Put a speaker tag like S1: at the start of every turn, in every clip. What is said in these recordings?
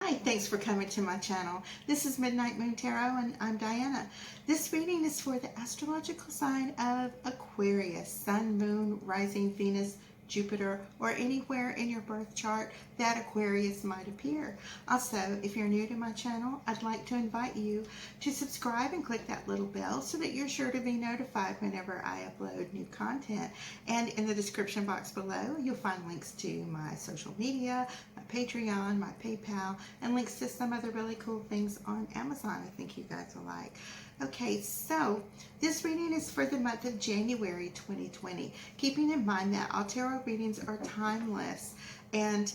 S1: Hi, thanks for coming to my channel. This is Midnight Moon Tarot and I'm Diana. This reading is for the astrological sign of Aquarius, Sun, Moon, Rising, Venus, Jupiter, or anywhere in your birth chart that Aquarius might appear. Also, if you're new to my channel, I'd like to invite you to subscribe and click that little bell so that you're sure to be notified whenever I upload new content. And in the description box below, you'll find links to my social media, my Patreon, my PayPal, and links to some other really cool things on Amazon I think you guys will like. Okay, so this reading is for the month of January 2020. Keeping in mind that all tarot readings are timeless, and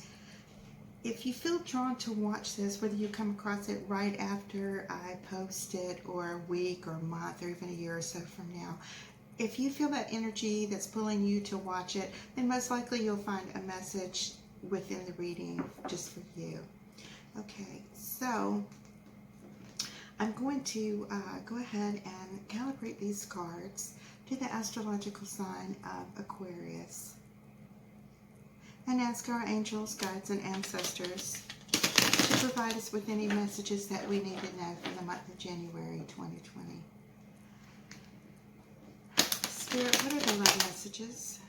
S1: if you feel drawn to watch this, whether you come across it right after I post it, or a week or a month or even a year or so from now, if you feel that energy that's pulling you to watch it, then most likely you'll find a message within the reading just for you. Okay, so I'm going to go ahead and calibrate these cards to the astrological sign of Aquarius and ask our angels, guides, and ancestors to provide us with any messages that we need to know for the month of January 2020. Spirit, what are the love messages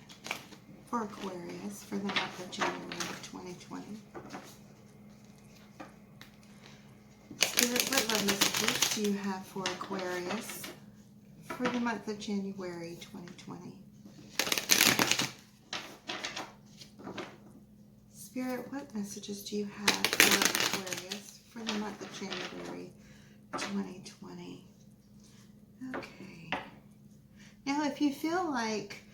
S1: for Aquarius for the month of January 2020? Spirit, what love messages do you have for Aquarius for the month of January 2020? Spirit, what messages do you have for Aquarius for the month of January 2020? Okay. Now, if you feel like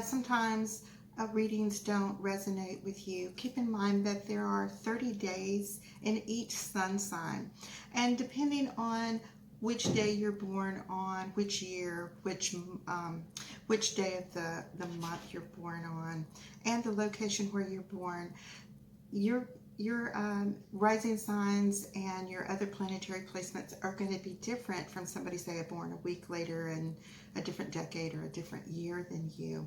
S1: sometimes readings don't resonate with you, keep in mind that there are 30 days in each sun sign, and depending on which day you're born on, which year, which day of the month you're born on, and the location where you're born, your rising signs and your other planetary placements are going to be different from somebody, say, born a week later in a different decade or a different year than you.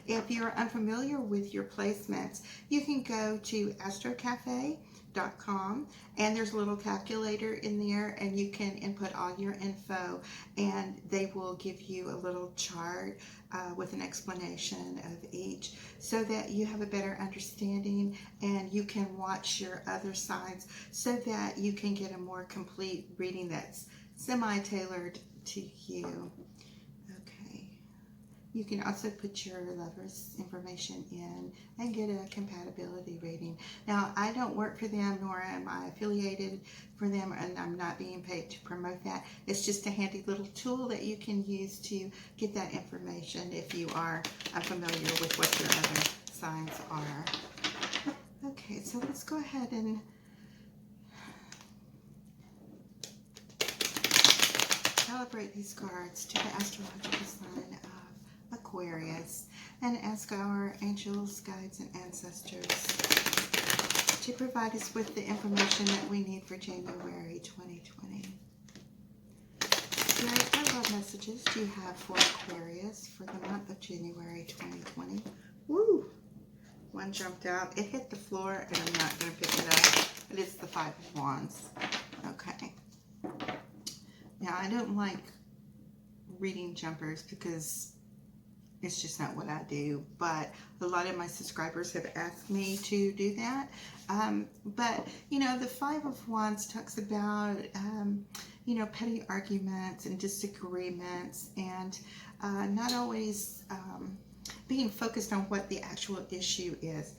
S1: If you're unfamiliar with your placements, you can go to astrocafe.com, and there's a little calculator in there, and you can input all your info, and they will give you a little chart with an explanation of each, so that you have a better understanding and you can watch your other signs so that you can get a more complete reading that's semi-tailored to you. You can also put your lover's information in and get a compatibility rating. Now, I don't work for them, nor am I affiliated for them, and I'm not being paid to promote that. It's just a handy little tool that you can use to get that information if you are unfamiliar with what your other signs are. Okay, so let's go ahead and calibrate these cards to the astrological sign of Aquarius and ask our angels, guides, and ancestors to provide us with the information that we need for January 2020. Spirit, what love messages do you have for Aquarius for the month of January 2020? Woo! One jumped out. It hit the floor, and I'm not going to pick it up, but it's the Five of Wands. Okay. Now, I don't like reading jumpers because it's just not what I do, but a lot of my subscribers have asked me to do that. But, you know, the Five of Wands talks about, you know, petty arguments and disagreements, and not always being focused on what the actual issue is.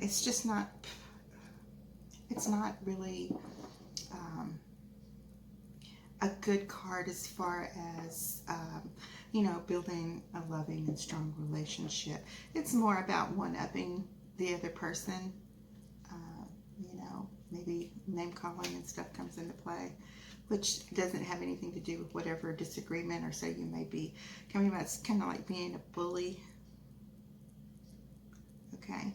S1: It's just not, it's not really a good card as far as you know, building a loving and strong relationship. It's more about one-upping the other person. You know, maybe name calling and stuff comes into play, which doesn't have anything to do with whatever disagreement or so you may be coming about. It's kind of like being a bully. Okay.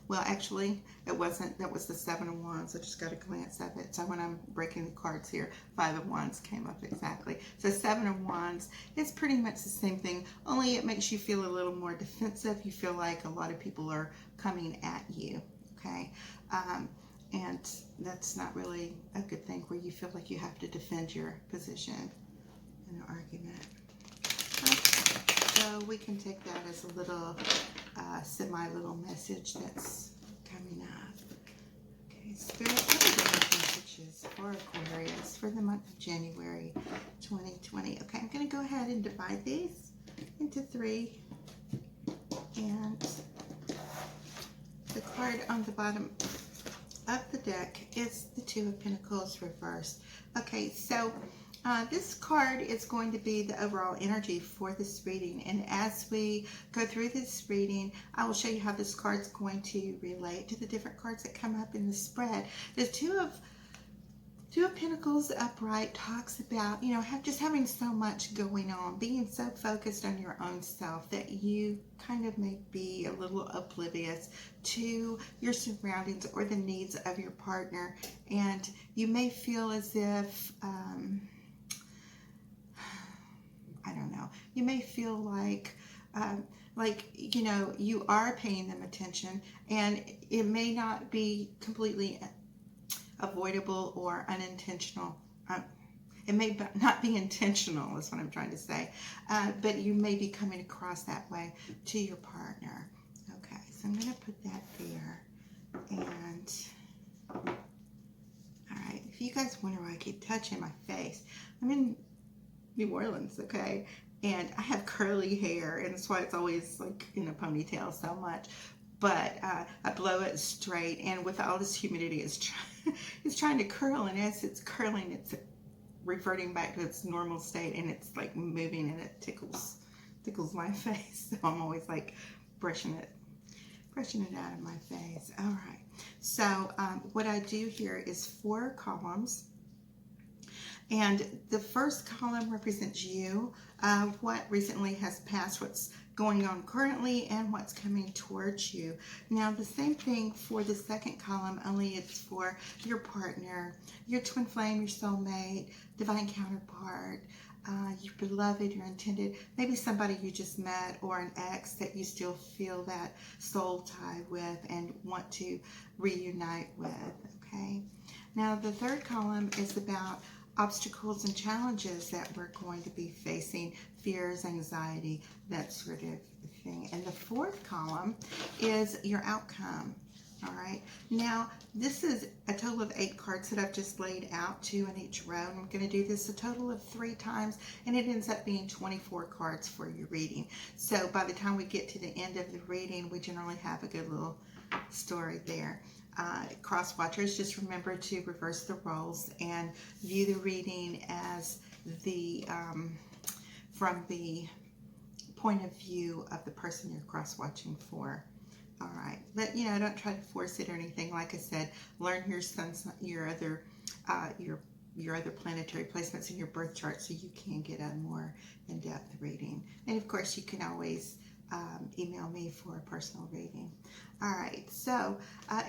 S1: Well, actually, it wasn't. That was the Seven of Wands. I just got a glance of it. So when I'm breaking the cards here, Five of Wands came up exactly. So Seven of Wands is pretty much the same thing, only it makes you feel a little more defensive. You feel like a lot of people are coming at you, okay? And that's not really a good thing where you feel like you have to defend your position in an argument. Okay, so we can take that as a little semi-little message that's coming up. Okay, Spirit, what are the messages for Aquarius for the month of January 2020? Okay, I'm going to go ahead and divide these into 3. And the card on the bottom of the deck is the Two of Pentacles reversed. Okay, so this card is going to be the overall energy for this reading. And as we go through this reading, I will show you how this card is going to relate to the different cards that come up in the spread. The Two of Pentacles upright talks about, you know, just having so much going on, being so focused on your own self that you kind of may be a little oblivious to your surroundings or the needs of your partner. And you may feel as if, I don't know, you may feel like, you know, you are paying them attention, and it may not be completely avoidable or unintentional. It may not be intentional, is what I'm trying to say, but you may be coming across that way to your partner. Okay, so I'm going to put that there. And all right, if you guys wonder why I keep touching my face, I'm in New Orleans, okay, and I have curly hair, and that's why it's always like in a ponytail so much. But I blow it straight, and with all this humidity, it's trying to curl, and as it's curling, it's reverting back to its normal state, and it's like moving, and it tickles my face. So I'm always like brushing it out of my face. All right. So what I do here is 4 columns. And the first column represents you, what recently has passed, what's going on currently, and what's coming towards you. Now, the same thing for the second column, only it's for your partner, your twin flame, your soulmate, divine counterpart, your beloved, your intended, maybe somebody you just met, or an ex that you still feel that soul tie with and want to reunite with, okay? Now, the third column is about obstacles and challenges that we're going to be facing, fears, anxiety, that sort of thing. And the fourth column is your outcome. All right. Now, this is a total of 8 cards that I've just laid out, 2 in each row. I'm going to do this a total of 3 times, and it ends up being 24 cards for your reading. So by the time we get to the end of the reading, we generally have a good little story there. Cross watchers, just remember to reverse the roles and view the reading as the from the point of view of the person you're cross watching for. All right, but you know, don't try to force it or anything. Like I said, learn your other planetary placements in your birth chart so you can get a more in-depth reading. And of course, you can always email me for a personal reading. All right, so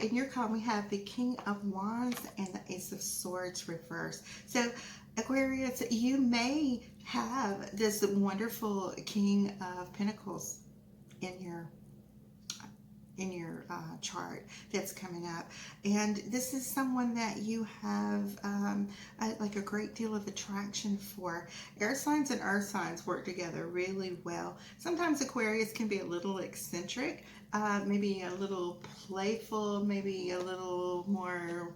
S1: in your column we have the King of Wands and the Ace of Swords reversed. So Aquarius, you may have this wonderful King of Pentacles in your chart that's coming up, and this is someone that you have like a great deal of attraction for. Air signs and earth signs work together really well. Sometimes Aquarius can be a little eccentric, maybe a little playful, maybe a little more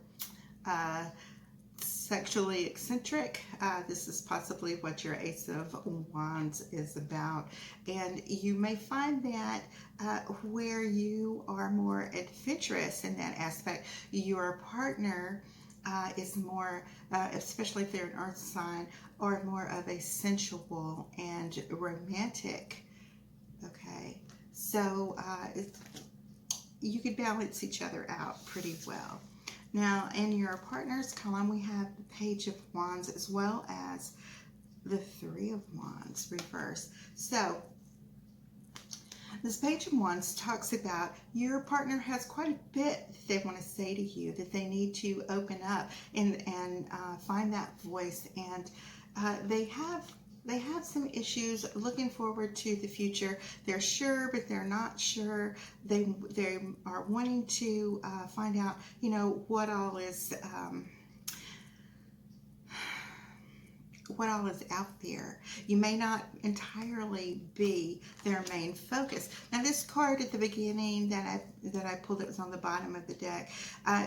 S1: sexually eccentric. This is possibly what your Ace of Wands is about. And you may find that where you are more adventurous in that aspect, your partner is more, especially if they're an earth sign, or more of a sensual and romantic. Okay, so you could balance each other out pretty well. Now, in your partner's column, we have the Page of Wands as well as the Three of Wands reversed. So, this Page of Wands talks about your partner has quite a bit they want to say to you, that they need to open up and find that voice. And they have they have some issues looking forward to the future. They're sure, but they're not sure. They are wanting to find out, you know, what all is out there. You may not entirely be their main focus. Now, this card at the beginning that I pulled, it was on the bottom of the deck.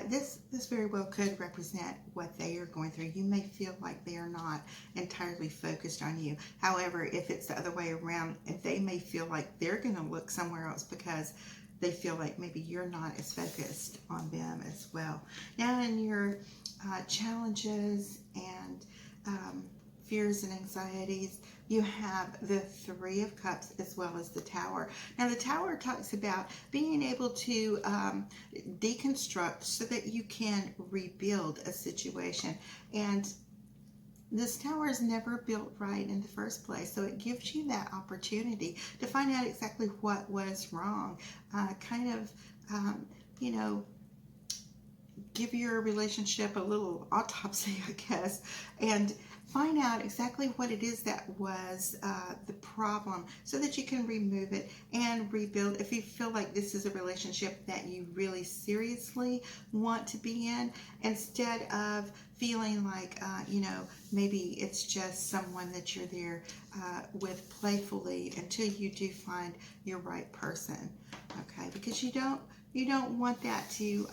S1: This very well could represent what they are going through. You may feel like they are not entirely focused on you. However, if it's the other way around, they may feel like they're going to look somewhere else because they feel like maybe you're not as focused on them as well. Now, in your challenges and fears and anxieties, you have the Three of Cups as well as the Tower. Now, the Tower talks about being able to deconstruct so that you can rebuild a situation. And this tower is never built right in the first place, so it gives you that opportunity to find out exactly what was wrong. You know, give your relationship a little autopsy, I guess, and find out exactly what it is that was the problem so that you can remove it and rebuild. If you feel like this is a relationship that you really seriously want to be in, instead of feeling like, you know, maybe it's just someone that you're there with playfully until you do find your right person, okay? Because you don't want that to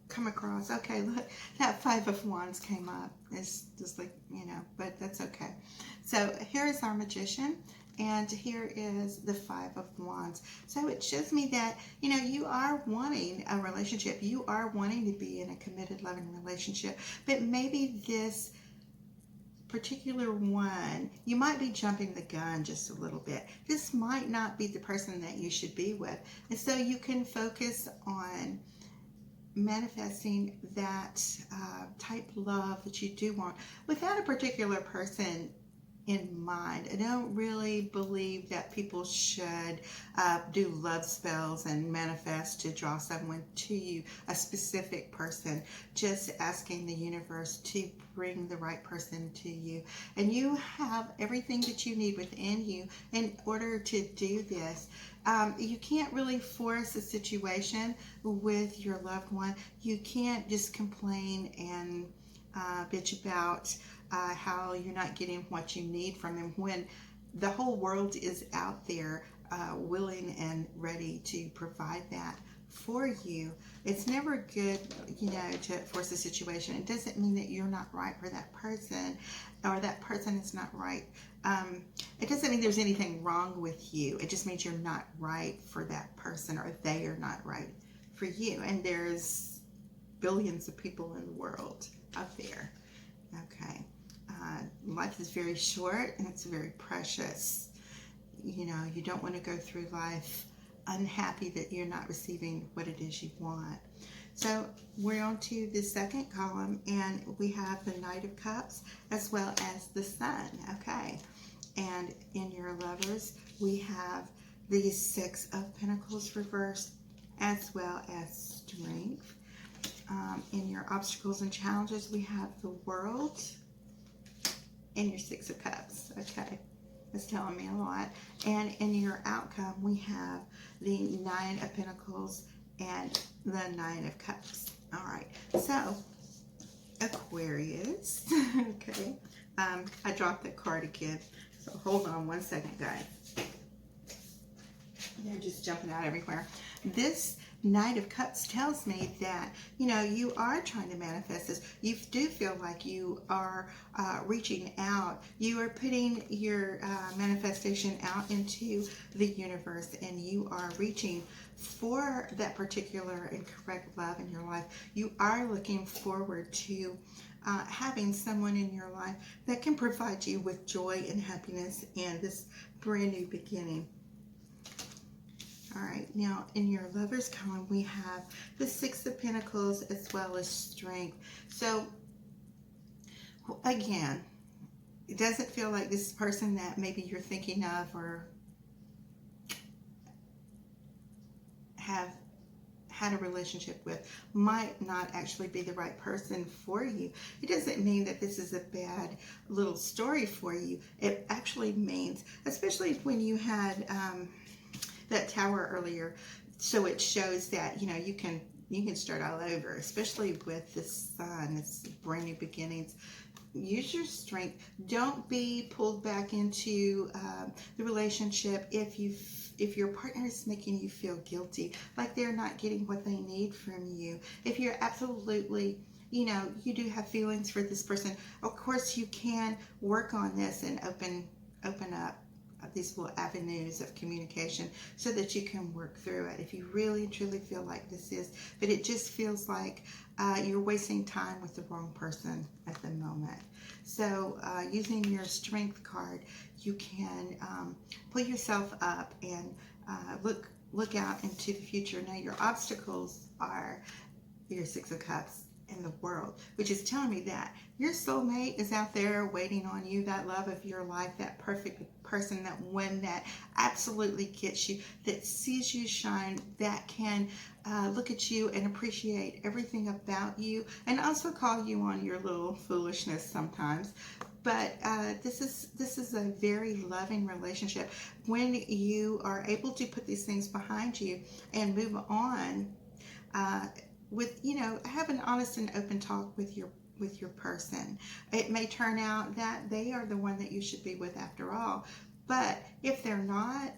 S1: come across. Okay, look, that Five of Wands came up. It's just like, you know, but that's okay. So here is our Magician, and here is the Five of Wands. So it shows me that, you know, you are wanting a relationship. You are wanting to be in a committed, loving relationship, but maybe this particular one, you might be jumping the gun just a little bit. This might not be the person that you should be with. And so you can focus on manifesting that type love that you do want without a particular person in mind. I don't really believe that people should do love spells and manifest to draw someone to you, a specific person. Just asking the universe to bring the right person to you. And you have everything that you need within you in order to do this. You can't really force a situation with your loved one. You can't just complain and bitch about how you're not getting what you need from them when the whole world is out there willing and ready to provide that for you. It's never good, you know, to force a situation. It doesn't mean that you're not right for that person or that person is not right. It doesn't mean there's anything wrong with you. It just means you're not right for that person or they are not right for you. And there's billions of people in the world out there. Okay. Life is very short and it's very precious. You know, you don't want to go through life unhappy that you're not receiving what it is you want. So we're on to the second column, and we have the Knight of Cups as well as the Sun. Okay. And in your lovers, we have the Six of Pentacles reversed as well as Strength. In your obstacles and challenges, we have the World and your Six of Cups. Okay, that's telling me a lot. And in your outcome, we have the Nine of Pentacles and the Nine of Cups. All right, so Aquarius. Okay, I dropped that card again, so hold on one second, guys. They're just jumping out everywhere. This Knight of Cups tells me that, you know, you are trying to manifest this. You do feel like you are reaching out. You are putting your manifestation out into the universe, and you are reaching for that particular and correct love in your life. You are looking forward to having someone in your life that can provide you with joy and happiness and this brand new beginning. All right, now in your lovers column, we have the Six of Pentacles as well as Strength. So again, it doesn't feel like this person that maybe you're thinking of or have had a relationship with might not actually be the right person for you. It doesn't mean that this is a bad little story for you. It actually means, especially when you had that tower earlier, so it shows that, you know, you can start all over, especially with this sun. It's brand new beginnings. Use your strength. Don't be pulled back into the relationship if your partner is making you feel guilty, like they're not getting what they need from you. If you're absolutely, you know, you do have feelings for this person, of course you can work on this and open up these little avenues of communication so that you can work through it. If you really truly feel like this is, but it just feels like you're wasting time with the wrong person at the moment. So using your strength card, you can pull yourself up and look out into the future. Now your obstacles are your Six of Cups in the world, which is telling me that your soulmate is out there waiting on you, that love of your life, that perfect person, that one that absolutely gets you, that sees you shine, that can look at you and appreciate everything about you, and also call you on your little foolishness sometimes. But this is a very loving relationship when you are able to put these things behind you and move on with, you know, have an honest and open talk with your person. It may turn out that they are the one that you should be with after all, but if they're not,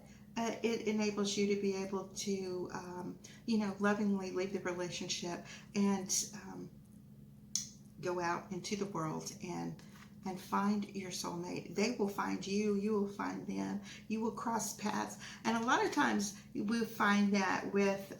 S1: it enables you to be able to you know, lovingly leave the relationship and go out into the world and find your soulmate. They will find you, you will find them, you will cross paths. And a lot of times we find that with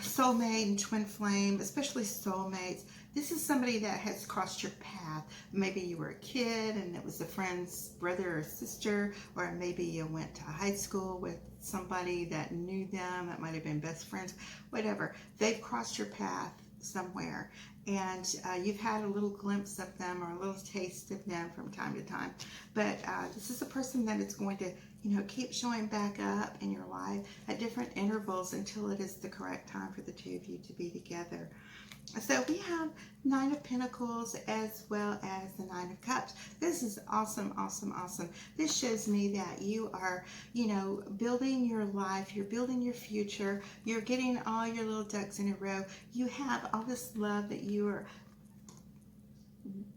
S1: soulmate and twin flame, especially soulmates, this is somebody that has crossed your path. Maybe you were a kid and it was a friend's brother or sister, or maybe you went to high school with somebody that knew them, that might have been best friends, whatever. They've crossed your path somewhere, and you've had a little glimpse of them or a little taste of them from time to time. But this is a person that is going to, you know, keep showing back up in your life at different intervals until it is the correct time for the two of you to be together. So we have Nine of Pentacles as well as the Nine of Cups. This is awesome, awesome, awesome. This shows me that you are, you know, building your life, you're building your future, you're getting all your little ducks in a row. You have all this love that you are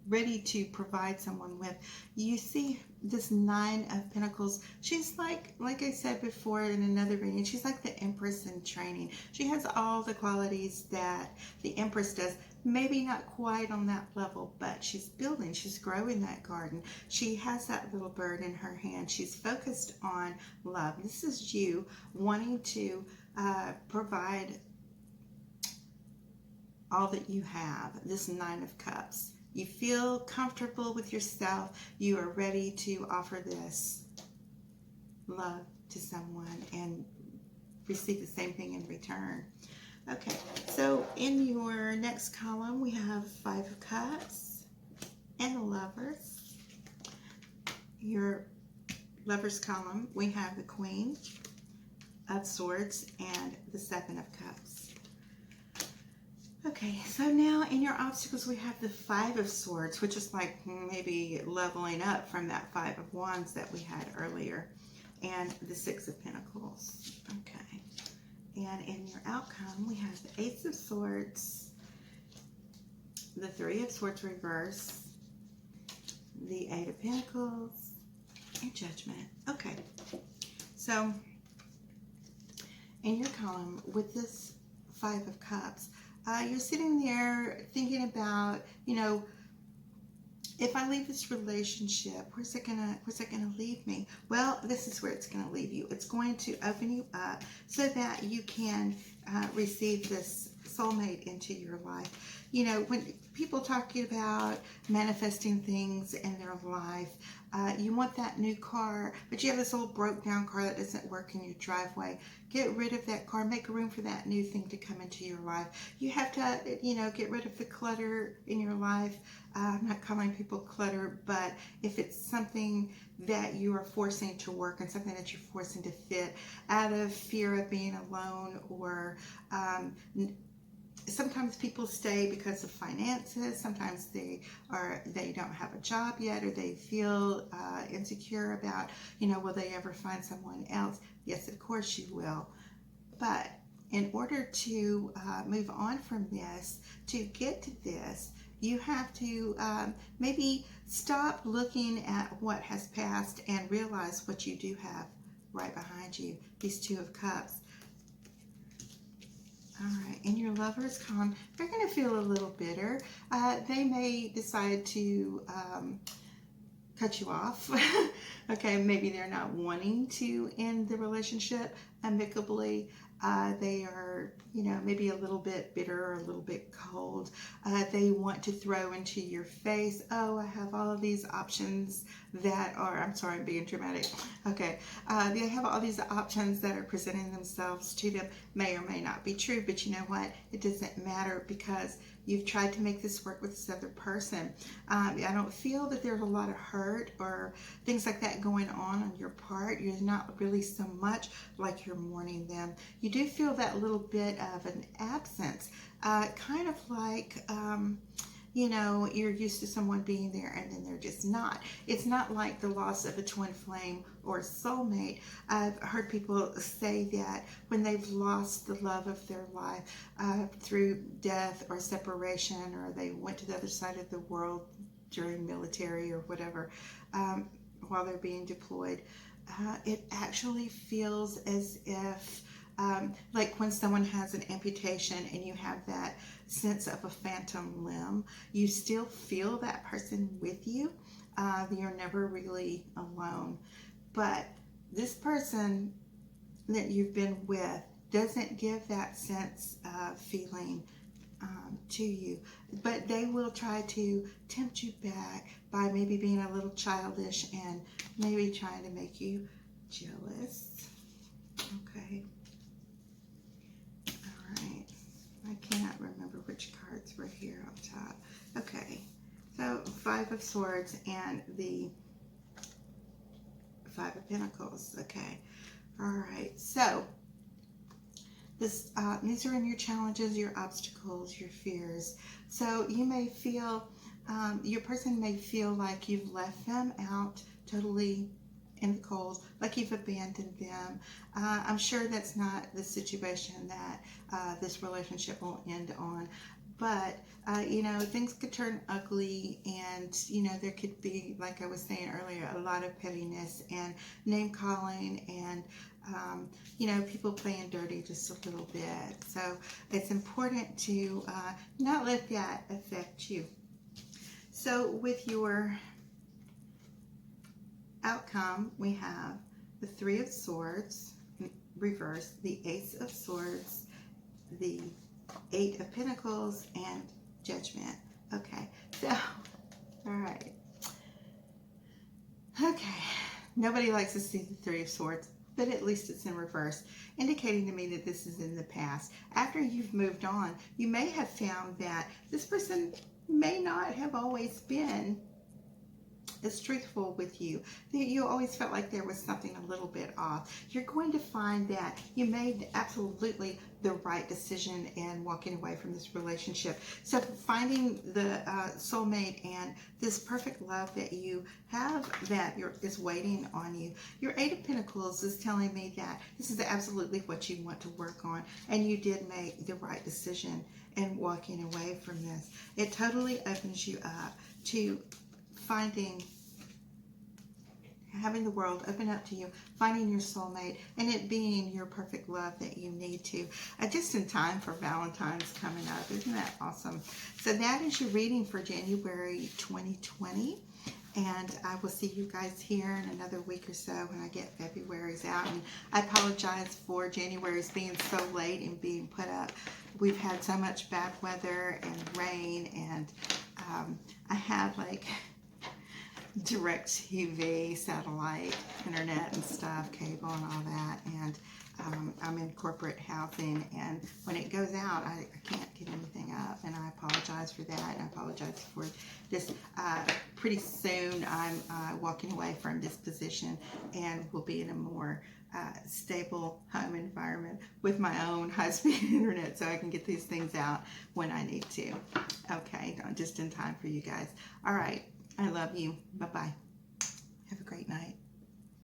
S1: ready to provide someone with. You see this Nine of Pentacles. She's like I said before in another reading, she's like the Empress in training. She has all the qualities that the Empress does. Maybe not quite on that level, but she's building, she's growing that garden. She has that little bird in her hand. She's focused on love. This is you wanting to provide all that you have, this Nine of Cups. You feel comfortable with yourself. You are ready to offer this love to someone and receive the same thing in return. Okay, so in your next column, we have Five of Cups and the Lovers. Your Lovers column, we have the Queen of Swords and the Seven of Cups. Okay, so now in your obstacles, we have the Five of Swords, which is like maybe leveling up from that Five of Wands that we had earlier, and the Six of Pentacles. Okay, and in your outcome, we have the Ace of Swords, the Three of Swords reverse, the Eight of Pentacles, and Judgment. Okay, so in your column with this Five of Cups, you're sitting there thinking about, you know, if I leave this relationship, where's it gonna leave me? Well, this is where it's gonna leave you. It's going to open you up so that you can receive this soulmate into your life. You know, when people talk about manifesting things in their life, You want that new car, but you have this old broke down car that doesn't work in your driveway. Get rid of that car. Make room for that new thing to come into your life. You have to, get rid of the clutter in your life. I'm not calling people clutter, but if it's something that you are forcing to work and something that you're forcing to fit out of fear of being alone, or sometimes people stay because of finances. Sometimes they don't have a job yet, or they feel insecure about, will they ever find someone else? Yes, of course you will. But in order to move on from this, to get to this, you have to maybe stop looking at what has passed and realize what you do have right behind you. These Two of Cups. All right, and your lovers come. They're going to feel a little bitter. They may decide to cut you off. Okay, maybe they're not wanting to end the relationship amicably. They are, maybe a little bit bitter or a little bit cold. They want to throw into your face, oh, I have all of these options that are, I'm sorry, I'm being dramatic. Okay, they have all these options that are presenting themselves to them. May or may not be true, but you know what? It doesn't matter, because you've tried to make this work with this other person. I don't feel that there's a lot of hurt or things like that going on your part. You're not really so much like you're mourning them. You do feel that little bit of an absence, kind of like, you're used to someone being there and then they're just not. It's not like the loss of a twin flame or soulmate. I've heard people say that when they've lost the love of their life through death or separation, or they went to the other side of the world during military or whatever, while they're being deployed, it actually feels as if like when someone has an amputation and you have that sense of a phantom limb, you still feel that person with you. You're never really alone. But this person that you've been with doesn't give that sense of feeling to you, but they will try to tempt you back by maybe being a little childish and maybe trying to make you jealous. Okay. I cannot remember which cards were here up top. Okay, so Five of Swords and the Five of Pentacles. Okay, all right. So these are in your challenges, your obstacles, your fears. So you may feel, your person may feel like you've left them out totally in the cold, like you've abandoned them. I'm sure that's not the situation that this relationship will end on, but things could turn ugly, and there could be, like I was saying earlier, a lot of pettiness and name calling, and people playing dirty just a little bit. So it's important to not let that affect you. So with your outcome, we have the Three of Swords reverse, the Ace of Swords, the Eight of Pentacles, and Judgment. Okay, so, all right. Okay, nobody likes to see the Three of Swords, but at least it's in reverse, indicating to me that this is in the past. After you've moved on, you may have found that this person may not have always been as truthful with you. You always felt like there was something a little bit off. You're going to find that you made absolutely the right decision in walking away from this relationship. So finding the soulmate and this perfect love that you have that is waiting on you. Your Eight of Pentacles is telling me that this is absolutely what you want to work on, and you did make the right decision in walking away from this. It totally opens you up to having the world open up to you, finding your soulmate, and it being your perfect love that you need to. Just in time for Valentine's coming up. Isn't that awesome? So that is your reading for January 2020. And I will see you guys here in another week or so when I get February's out. And I apologize for January's being so late and being put up. We've had so much bad weather and rain, and I have like direct TV, satellite, internet and stuff, cable and all that, and I'm in corporate housing, and when it goes out, I can't get anything up, and I apologize for that, and I apologize for this. Pretty soon, I'm walking away from this position, and will be in a more stable home environment with my own high-speed internet, so I can get these things out when I need to. Okay, just in time for you guys. All right, I love you. Bye-bye. Have a great night.